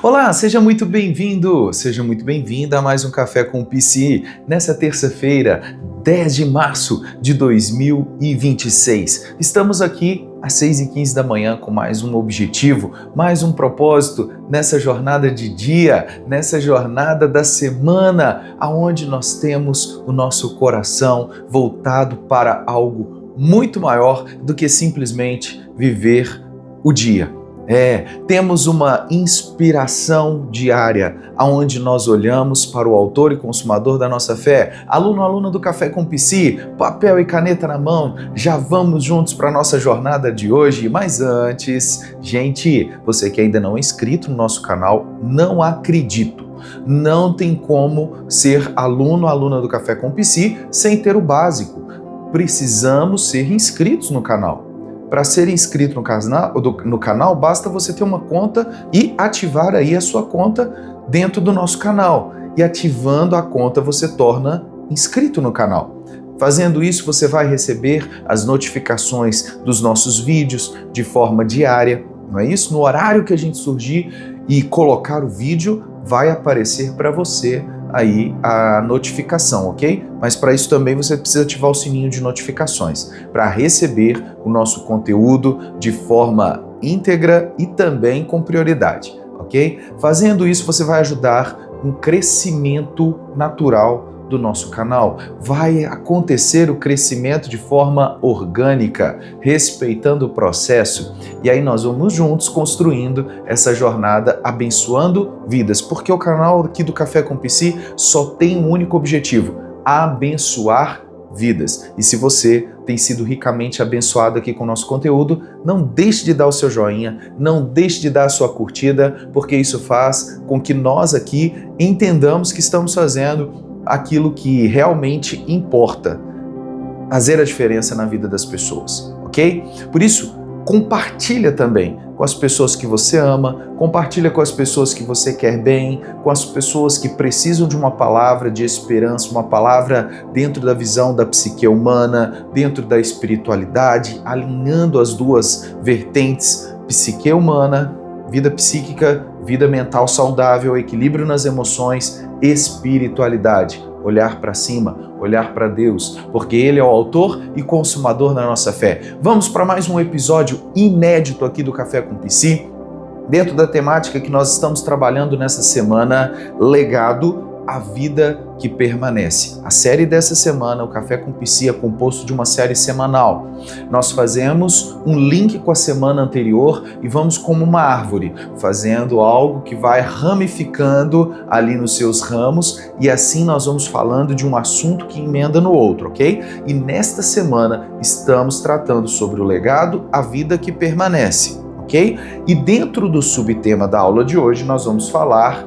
Olá, seja muito bem-vindo, seja muito bem-vinda a mais um Café com o PC, nessa terça-feira, 10 de março de 2026. Estamos aqui às 6h15 da manhã com mais um objetivo, mais um propósito nessa jornada de dia, nessa jornada da semana, aonde nós temos o nosso coração voltado para algo muito maior do que simplesmente viver o dia. Temos uma inspiração diária, onde nós olhamos para o autor e consumador da nossa fé. Aluno, aluna do Café com PC, papel e caneta na mão, já vamos juntos para a nossa jornada de hoje. Mas antes, gente, você que ainda não é inscrito no nosso canal, não acredito. Não tem como ser aluno, aluna do Café com PC sem ter o básico. Precisamos ser inscritos no canal. Para ser inscrito no canal, basta você ter uma conta e ativar aí a sua conta dentro do nosso canal. E ativando a conta, você torna inscrito no canal. Fazendo isso, você vai receber as notificações dos nossos vídeos de forma diária, não é isso? No horário que a gente surgir e colocar o vídeo, vai aparecer para você aí a notificação, ok? Mas para isso também você precisa ativar o sininho de notificações para receber o nosso conteúdo de forma íntegra e também com prioridade, ok? Fazendo isso, você vai ajudar um crescimento natural do nosso canal. Vai acontecer o crescimento de forma orgânica, respeitando o processo. E aí nós vamos juntos construindo essa jornada, abençoando vidas. Porque o canal aqui do Café com PC só tem um único objetivo: abençoar vidas. E se você tem sido ricamente abençoado aqui com o nosso conteúdo, não deixe de dar o seu joinha, não deixe de dar a sua curtida, porque isso faz com que nós aqui entendamos que estamos fazendo aquilo que realmente importa, fazer a diferença na vida das pessoas, ok? Por isso, compartilha também com as pessoas que você ama, compartilha com as pessoas que você quer bem, com as pessoas que precisam de uma palavra de esperança, uma palavra dentro da visão da psique humana, dentro da espiritualidade, alinhando as duas vertentes, psique humana, vida psíquica, vida mental saudável, equilíbrio nas emoções, espiritualidade, olhar para cima, olhar para Deus, porque Ele é o autor e consumador da nossa fé. Vamos para mais um episódio inédito aqui do Café com PC, dentro da temática que nós estamos trabalhando nessa semana, legado, a vida que permanece. A série dessa semana, o Café com PC, é composto de uma série semanal. Nós fazemos um link com a semana anterior e vamos como uma árvore, fazendo algo que vai ramificando ali nos seus ramos, e assim nós vamos falando de um assunto que emenda no outro, ok? E nesta semana estamos tratando sobre o legado, a vida que permanece, ok? E dentro do subtema da aula de hoje nós vamos falar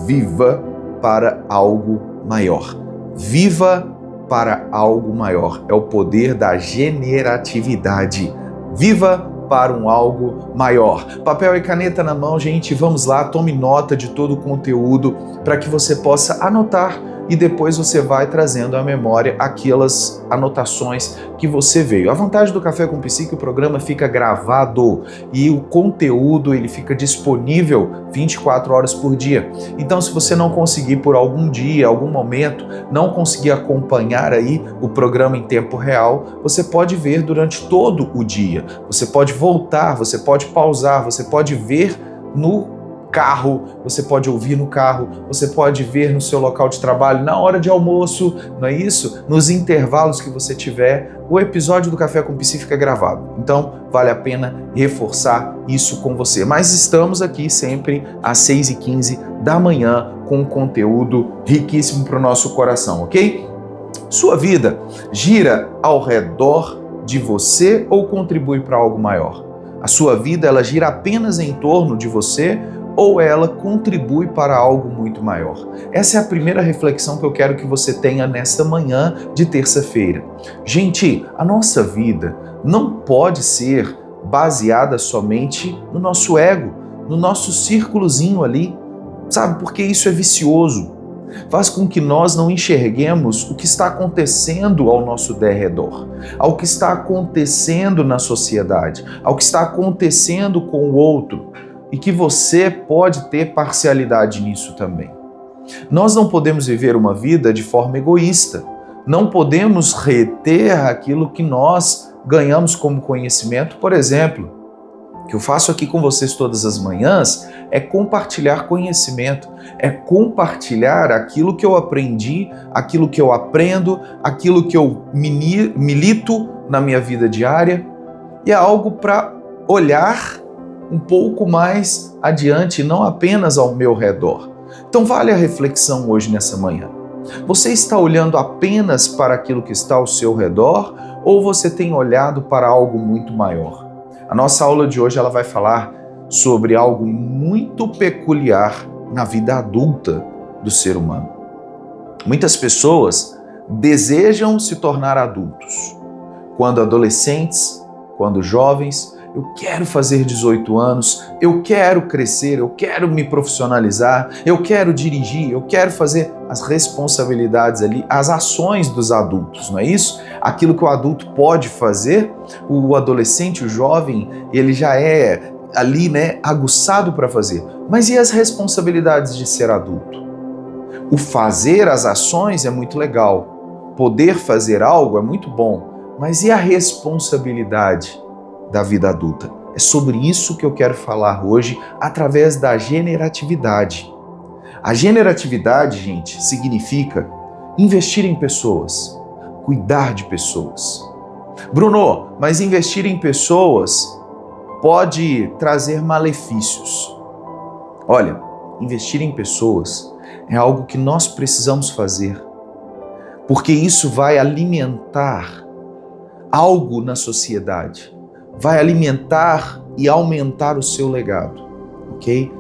viva para algo maior. Viva para algo maior. É o poder da generatividade. Viva para um algo maior. Papel e caneta na mão, gente, vamos lá, tome nota de todo o conteúdo para que você possa anotar e depois você vai trazendo à memória aquelas anotações que você veio. A vantagem do Café com PC é que o programa fica gravado e o conteúdo ele fica disponível 24 horas por dia. Então, se você não conseguir por algum dia, algum momento, não conseguir acompanhar aí o programa em tempo real, você pode ver durante todo o dia. Você pode voltar, você pode pausar, você pode ver no carro, você pode ouvir no carro, você pode ver no seu local de trabalho, na hora de almoço, não é isso? Nos intervalos que você tiver, o episódio do Café com PC fica gravado. Então, vale a pena reforçar isso com você. Mas estamos aqui sempre às 6h15 da manhã com um conteúdo riquíssimo para o nosso coração, ok? Sua vida gira ao redor de você ou contribui para algo maior? A sua vida, ela gira apenas em torno de você ou ela contribui para algo muito maior? Essa é a primeira reflexão que eu quero que você tenha nesta manhã de terça-feira. Gente, a nossa vida não pode ser baseada somente no nosso ego, no nosso círculozinho ali, sabe? Porque isso é vicioso. Faz com que nós não enxerguemos o que está acontecendo ao nosso derredor, ao que está acontecendo na sociedade, ao que está acontecendo com o outro. e que você pode ter parcialidade nisso também. Nós não podemos viver uma vida de forma egoísta. Não podemos reter aquilo que nós ganhamos como conhecimento. Por exemplo, o que eu faço aqui com vocês todas as manhãs é compartilhar conhecimento, é compartilhar aquilo que eu aprendi, aquilo que eu aprendo, aquilo que eu milito na minha vida diária, e é algo para olhar um pouco mais adiante, não apenas ao meu redor. Então vale a reflexão hoje nessa manhã. Você está olhando apenas para aquilo que está ao seu redor ou você tem olhado para algo muito maior? A nossa aula de hoje ela vai falar sobre algo muito peculiar na vida adulta do ser humano. Muitas pessoas desejam se tornar adultos. Quando adolescentes, quando jovens, eu quero fazer 18 anos, eu quero crescer, eu quero me profissionalizar, eu quero dirigir, eu quero fazer as responsabilidades ali, as ações dos adultos, não é isso? Aquilo que o adulto pode fazer, o adolescente, o jovem, ele já é ali, né, aguçado para fazer. Mas e as responsabilidades de ser adulto? O fazer as ações é muito legal, poder fazer algo é muito bom, mas e a responsabilidade da vida adulta? É sobre isso que eu quero falar hoje através da generatividade. A generatividade, gente, significa investir em pessoas, cuidar de pessoas. Bruno, mas investir em pessoas pode trazer malefícios. Olha, investir em pessoas é algo que nós precisamos fazer, porque isso vai alimentar algo na sociedade, vai alimentar e aumentar o seu legado, ok?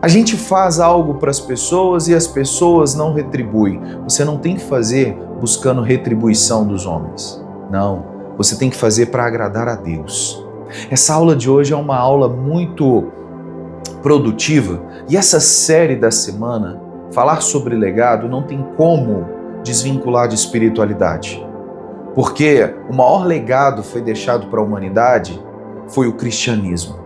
A gente faz algo para as pessoas e as pessoas não retribuem. Você não tem que fazer buscando retribuição dos homens. Não, você tem que fazer para agradar a Deus. Essa aula de hoje é uma aula muito produtiva e essa série da semana, falar sobre legado, não tem como desvincular de espiritualidade. Porque o maior legado foi deixado para a humanidade foi o cristianismo,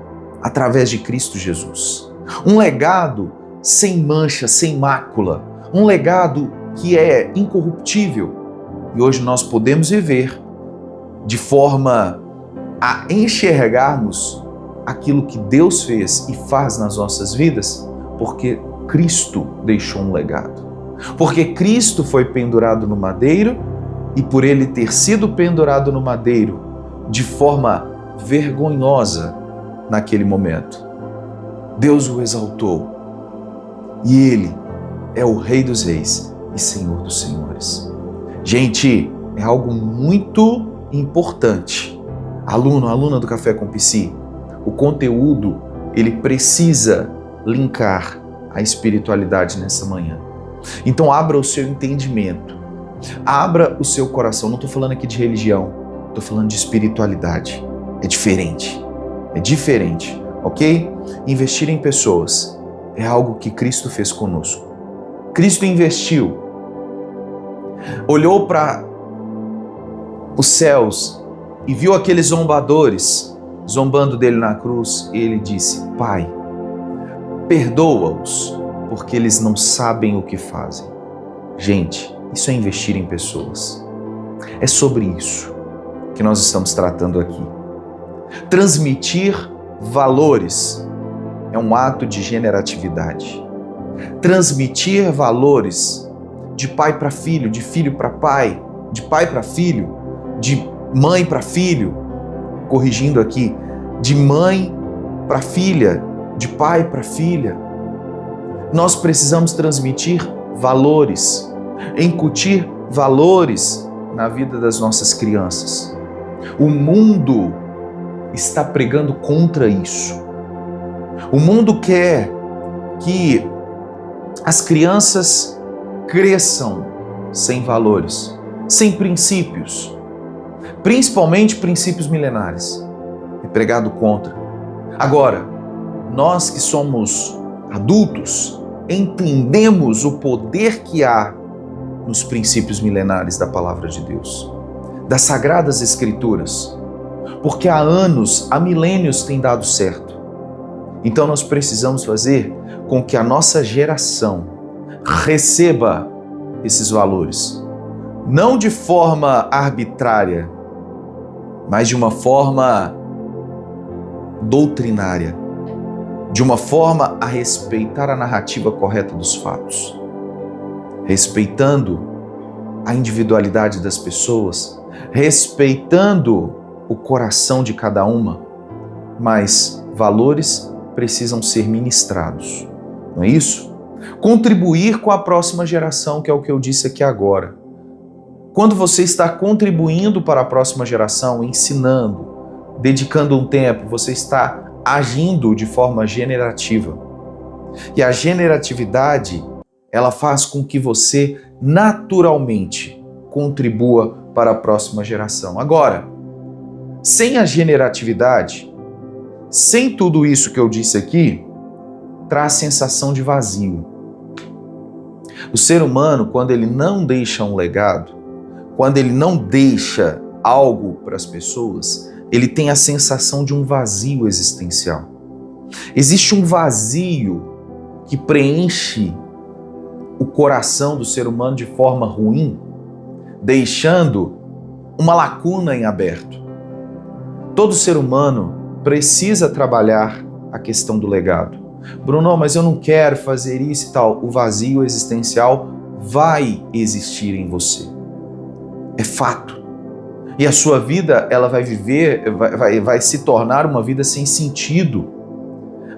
através de Cristo Jesus. Um legado sem mancha, sem mácula, um legado que é incorruptível. E hoje nós podemos viver de forma a enxergarmos aquilo que Deus fez e faz nas nossas vidas, porque Cristo deixou um legado. Porque Cristo foi pendurado no madeiro e por ele ter sido pendurado no madeiro de forma vergonhosa naquele momento, Deus o exaltou e ele é o Rei dos Reis e Senhor dos Senhores. Gente, é algo muito importante. Aluna do Café com Psi, o conteúdo ele precisa linkar a espiritualidade nessa manhã. Então abra o seu entendimento, abra o seu coração. Não estou falando aqui de religião, estou falando de espiritualidade. É diferente, ok? Investir em pessoas é algo que Cristo fez conosco. Cristo investiu, olhou para os céus e viu aqueles zombadores zombando dele na cruz e ele disse: Pai, perdoa-os, porque eles não sabem o que fazem. Gente, isso é investir em pessoas. É sobre isso que nós estamos tratando aqui. Transmitir valores é um ato de generatividade. Transmitir valores de pai para filho, de filho para pai, de pai para filho, de mãe para filho, corrigindo aqui, de mãe para filha, de pai para filha. Nós precisamos transmitir valores, incutir valores na vida das nossas crianças. O mundo está pregando contra isso. O mundo quer que as crianças cresçam sem valores, sem princípios, principalmente princípios milenares. É pregado contra. Agora, nós que somos adultos, entendemos o poder que há nos princípios milenares da Palavra de Deus, das Sagradas Escrituras, porque há anos, há milênios tem dado certo. Então nós precisamos fazer com que a nossa geração receba esses valores, não de forma arbitrária, mas de uma forma doutrinária, de uma forma a respeitar a narrativa correta dos fatos, respeitando a individualidade das pessoas, respeitando o coração de cada uma, mas valores precisam ser ministrados, não é isso? Contribuir com a próxima geração, que é o que eu disse aqui agora. Quando você está contribuindo para a próxima geração, ensinando, dedicando um tempo, você está agindo de forma generativa. E a generatividade, ela faz com que você naturalmente contribua para a próxima geração. Agora, sem a generatividade, sem tudo isso que eu disse aqui, traz sensação de vazio. O ser humano, quando ele não deixa um legado, quando ele não deixa algo para as pessoas, ele tem a sensação de um vazio existencial. Existe um vazio que preenche o coração do ser humano de forma ruim, deixando uma lacuna em aberto. Todo ser humano precisa trabalhar a questão do legado. Bruno, mas eu não quero fazer isso e tal. O vazio existencial vai existir em você. É fato. E a sua vida, ela vai vai se tornar uma vida sem sentido.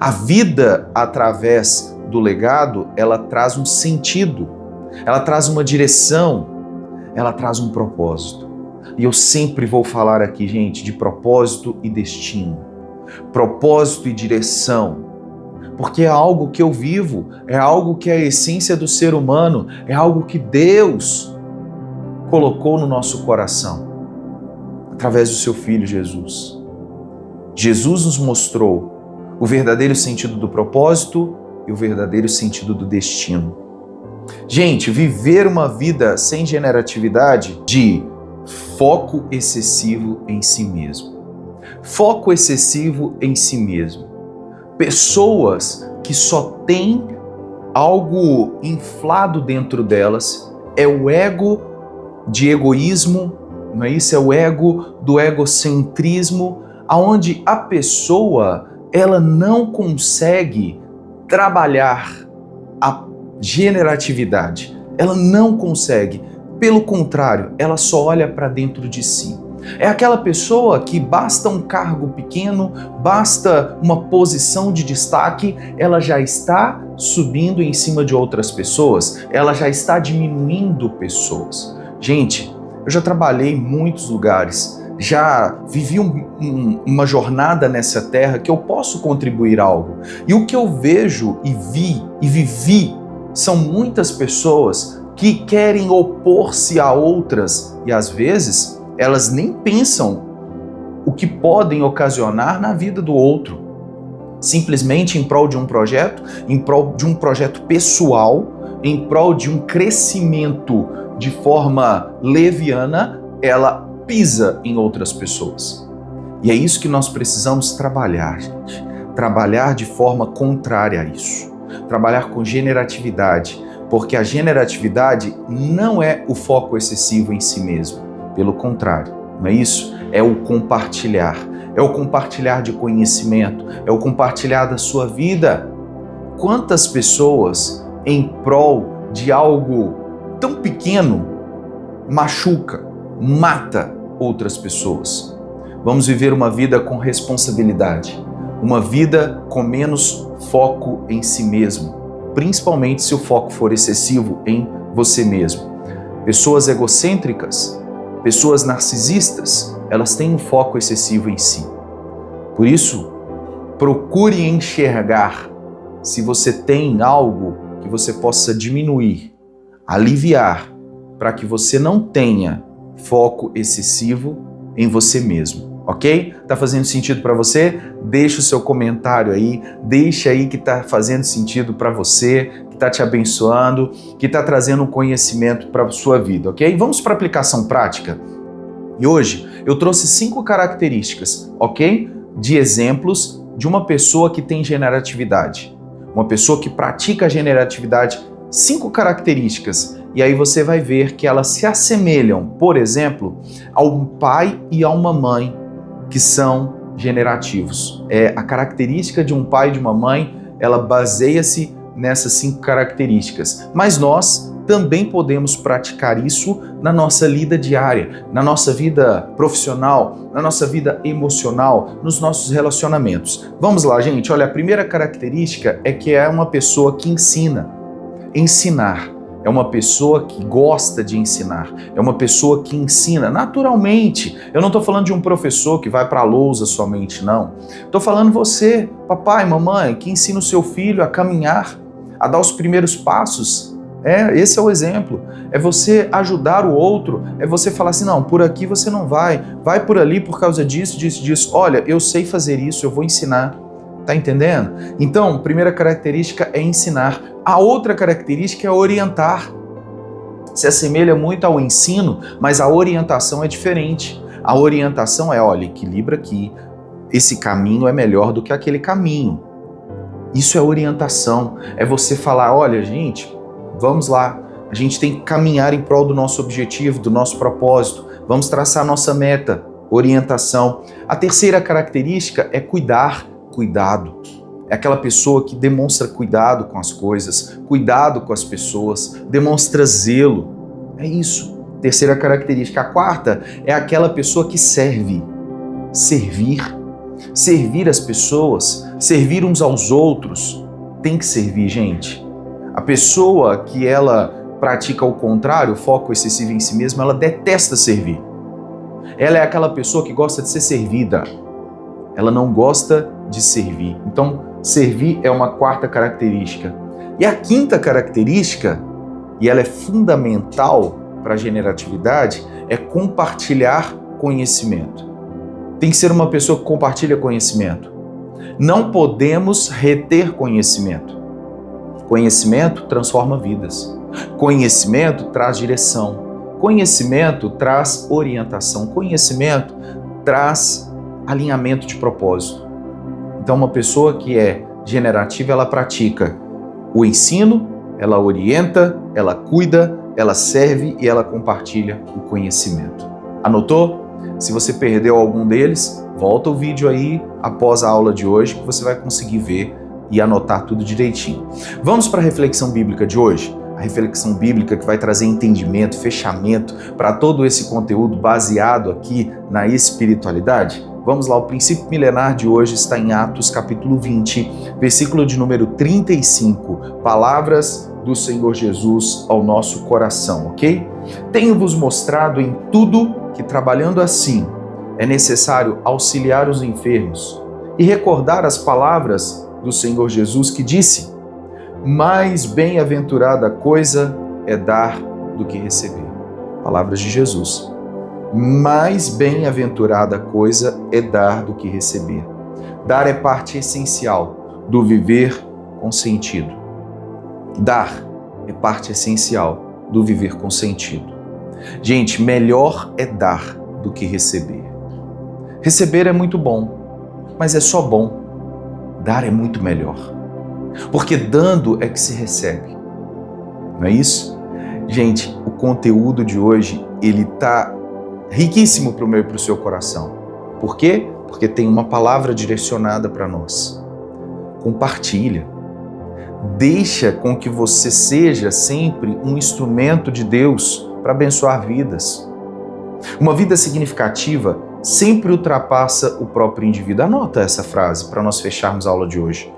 A vida, através do legado, ela traz um sentido, ela traz uma direção, ela traz um propósito. E eu sempre vou falar aqui, gente, de propósito e destino. Propósito e direção. Porque é algo que eu vivo, é algo que é a essência do ser humano, é algo que Deus colocou no nosso coração, através do seu Filho Jesus. Jesus nos mostrou o verdadeiro sentido do propósito e o verdadeiro sentido do destino. Gente, viver uma vida sem generatividade de foco excessivo em si mesmo. Foco excessivo em si mesmo. Pessoas que só têm algo inflado dentro delas, é o ego de egoísmo, não é isso? É o ego do egocentrismo, aonde a pessoa ela não consegue trabalhar a generatividade. Ela não consegue. Pelo contrário, ela só olha para dentro de si. É aquela pessoa que basta um cargo pequeno, basta uma posição de destaque, ela já está subindo em cima de outras pessoas, ela já está diminuindo pessoas. Gente, eu já trabalhei em muitos lugares, já vivi uma jornada nessa terra que eu posso contribuir algo. E o que eu vejo e vi e vivi são muitas pessoas que querem opor-se a outras e às vezes elas nem pensam o que podem ocasionar na vida do outro. Simplesmente em prol de um projeto, em prol de um projeto pessoal, em prol de um crescimento de forma leviana, ela pisa em outras pessoas. E é isso que nós precisamos trabalhar, gente. Trabalhar de forma contrária a isso. Trabalhar com generatividade, porque a generatividade não é o foco excessivo em si mesmo. Pelo contrário, não é isso? É o compartilhar. É o compartilhar de conhecimento. É o compartilhar da sua vida. Quantas pessoas em prol de algo tão pequeno machuca, mata outras pessoas? Vamos viver uma vida com responsabilidade. Uma vida com menos foco em si mesmo. Principalmente se o foco for excessivo em você mesmo. Pessoas egocêntricas, pessoas narcisistas, elas têm um foco excessivo em si. Por isso, procure enxergar se você tem algo que você possa diminuir, aliviar, para que você não tenha foco excessivo em você mesmo, ok? Tá fazendo sentido para você? Deixa o seu comentário aí, deixa aí que tá fazendo sentido para você, que tá te abençoando, que tá trazendo um conhecimento para a sua vida, ok? Vamos para a aplicação prática? E hoje eu trouxe 5 características, ok? De exemplos de uma pessoa que tem generatividade, uma pessoa que pratica a generatividade, 5 características, e aí você vai ver que elas se assemelham, por exemplo, a um pai e a uma mãe que são generativos. A característica de um pai e de uma mãe, ela baseia-se nessas 5 características, mas nós também podemos praticar isso na nossa vida diária, na nossa vida profissional, na nossa vida emocional, nos nossos relacionamentos. Vamos lá, gente. Olha, a primeira característica é que é uma pessoa que ensina. Ensinar. É uma pessoa que gosta de ensinar. É uma pessoa que ensina naturalmente. Eu não estou falando de um professor que vai para a lousa somente, não. Estou falando você, papai, mamãe, que ensina o seu filho a caminhar, a dar os primeiros passos. Esse é o exemplo. É você ajudar o outro, é você falar assim, não, por aqui você não vai por ali por causa disso, disso. Olha, eu sei fazer isso, eu vou ensinar. Tá entendendo? Então, primeira característica é ensinar. A outra característica é orientar. Se assemelha muito ao ensino, mas a orientação é diferente. A orientação é, olha, equilibra aqui, esse caminho é melhor do que aquele caminho. Isso é orientação. É você falar, olha, gente, vamos lá, a gente tem que caminhar em prol do nosso objetivo, do nosso propósito, vamos traçar nossa meta, orientação. A terceira característica é cuidado. É aquela pessoa que demonstra cuidado com as coisas, cuidado com as pessoas, demonstra zelo. É isso. Terceira característica. A quarta é aquela pessoa que serve. Servir as pessoas, servir uns aos outros. Tem que servir, gente. A pessoa que ela pratica o contrário, o foco excessivo em si mesma, ela detesta servir. Ela é aquela pessoa que gosta de ser servida. Ela não gosta de servir. Então, servir é uma quarta característica. E a quinta característica, e ela é fundamental para a generatividade, é compartilhar conhecimento. Tem que ser uma pessoa que compartilha conhecimento. Não podemos reter conhecimento. Conhecimento transforma vidas. Conhecimento traz direção. Conhecimento traz orientação. Conhecimento traz alinhamento de propósito. Então, uma pessoa que é generativa, ela pratica o ensino, ela orienta, ela cuida, ela serve e ela compartilha o conhecimento. Anotou? Se você perdeu algum deles, volta o vídeo aí após a aula de hoje que você vai conseguir ver e anotar tudo direitinho. Vamos para a reflexão bíblica de hoje? A reflexão bíblica que vai trazer entendimento, fechamento para todo esse conteúdo baseado aqui na espiritualidade? Vamos lá, o princípio milenar de hoje está em Atos capítulo 20, versículo de número 35, palavras do Senhor Jesus ao nosso coração, ok? Tenho-vos mostrado em tudo que, trabalhando assim, é necessário auxiliar os enfermos e recordar as palavras do Senhor Jesus que disse: mais bem-aventurada coisa é dar do que receber. Palavras de Jesus. Mais bem-aventurada coisa é dar do que receber. Dar é parte essencial do viver com sentido. Dar é parte essencial do viver com sentido. Gente, melhor é dar do que receber. Receber é muito bom, mas é só bom. Dar é muito melhor. Porque dando é que se recebe. Não é isso? Gente, o conteúdo de hoje, ele tá riquíssimo para o meu e para o seu coração. Por quê? Porque tem uma palavra direcionada para nós. Compartilha. Deixa com que você seja sempre um instrumento de Deus para abençoar vidas. Uma vida significativa sempre ultrapassa o próprio indivíduo. Anota essa frase para nós fecharmos a aula de hoje.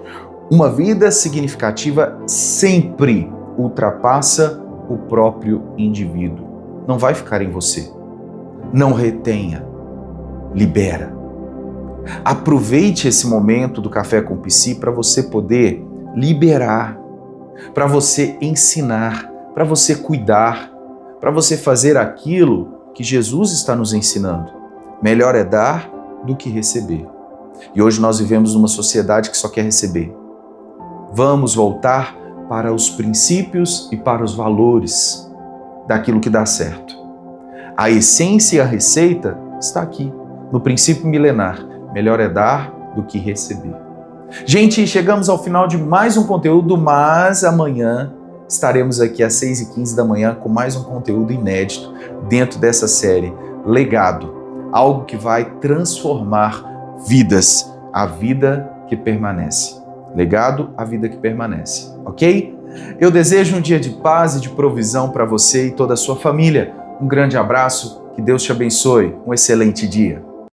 Uma vida significativa sempre ultrapassa o próprio indivíduo. Não vai ficar em você. Não retenha. Libera. Aproveite esse momento do Café com Psi para você poder liberar, para você ensinar, para você cuidar, para você fazer aquilo que Jesus está nos ensinando. Melhor é dar do que receber. E hoje nós vivemos numa sociedade que só quer receber. Vamos voltar para os princípios e para os valores daquilo que dá certo. A essência e a receita está aqui, no princípio milenar. Melhor é dar do que receber. Gente, chegamos ao final de mais um conteúdo, mas amanhã estaremos aqui às 6h15 da manhã com mais um conteúdo inédito dentro dessa série Legado. Algo que vai transformar vidas, a vida que permanece. Legado, a vida que permanece, ok? Eu desejo um dia de paz e de provisão para você e toda a sua família. Um grande abraço, que Deus te abençoe, um excelente dia.